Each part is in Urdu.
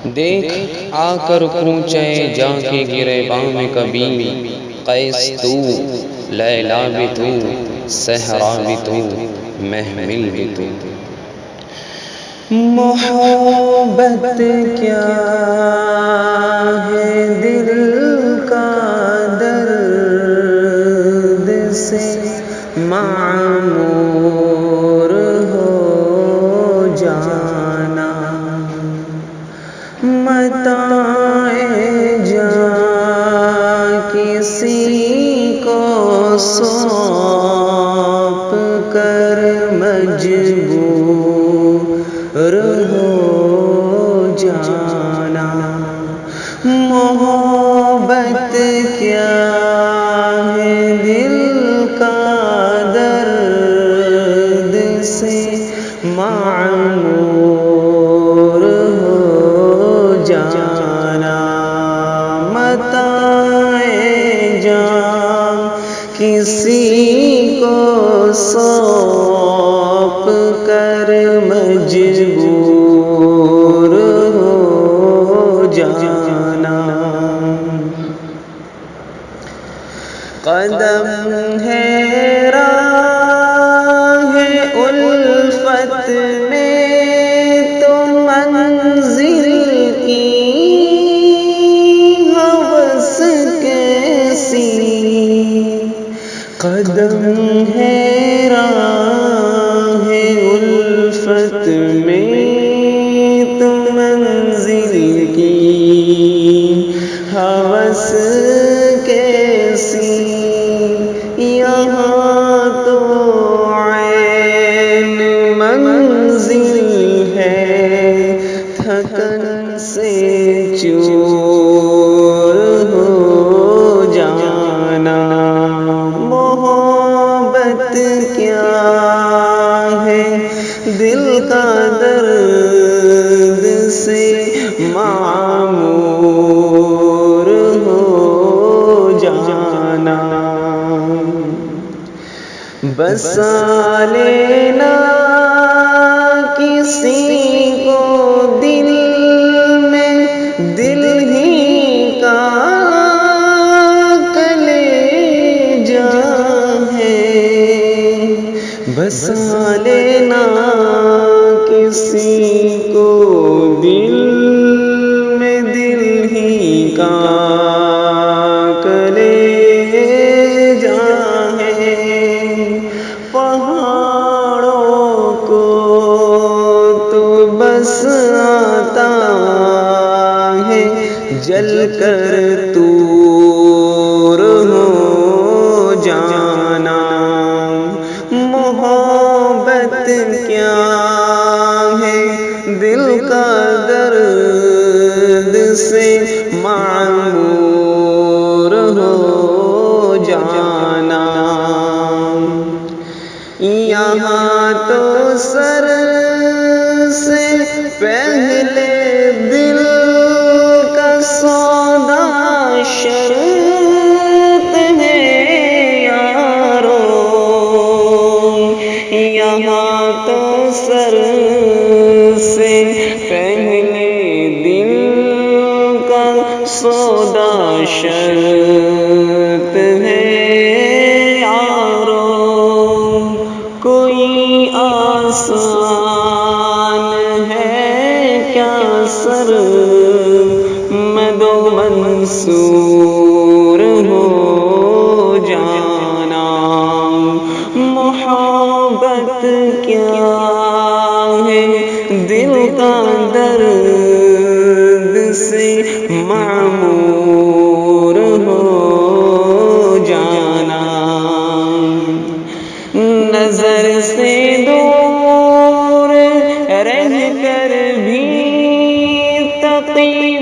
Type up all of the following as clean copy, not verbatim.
دیکھ آ کر کوچے جا کے گریباں میں کبھی، قیس تو، لیلا بھی تو، صحرا بھی تو، محمل بھی تو۔ محبت کیا ہے دل کا درد سے معمور ہو جانا، متاع جاں کسی کو سونپ کر مجبور ہو جانا۔ محبت کیا ہے دل کا درد سے معمور ہو جانا، متاع جاں کسی کو سونپ کر مجبور ہو جانا۔ قدم ہے راہ الفت میں تو منزل کی ہوس کیسی، قدم ہے راہ الفت میں تو منزل کی ہوس کیسی، یہاں تو عین منزل ہے تھکن سے چور ہو جانا۔ محبت کیا ہے دل کا درد سے معمور ہو جانا۔ بسا لینا کسی کو دل میں، دل ہی کا کلیجہ ہے، بسا لینا کسی کو دل میں، دل ہی کا کلیجہ ہے۔ پہاڑوں کو تو بس آتا ہے جل کر طور ہو جانا۔ محبت کیا ہے دل کا درد سے معمور ہو جانا۔ یہاں تو سر سے پہلے دل کا سودا شرط ہے یارو، یہاں تو سر سے پہلے دل کا سودا شرط ہے یارو، کوئی آسان ہے کیا سر مد و منصور ہو جانا۔ محبت کیا ہے دل کا درد سے معمور ہو جانا۔ نظر سے دور رہ کر بھی تقی و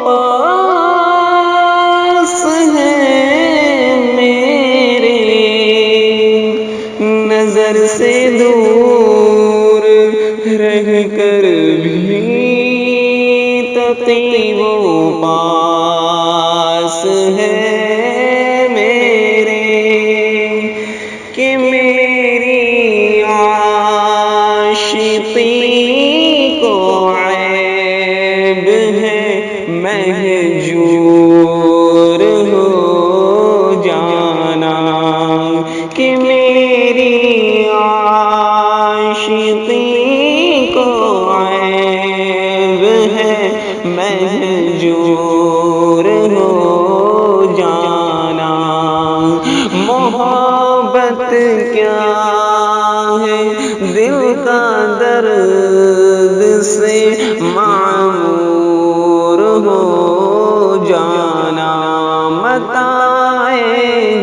پاس ہے میرے، نظر سے دور رہ کر بھی تقی و پاس ہے میرے، کہ میری عاشقی کو عیب مہجور ہو جانا۔ محبت کیا ہے دل کا درد سے معمور ہو جانا۔ متاع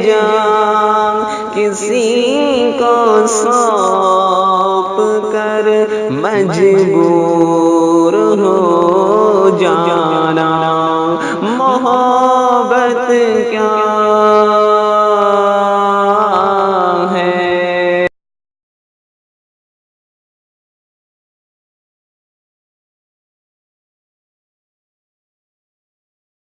جان کسی کو سونپ کر مجبور ہو جانا۔ محبت کیا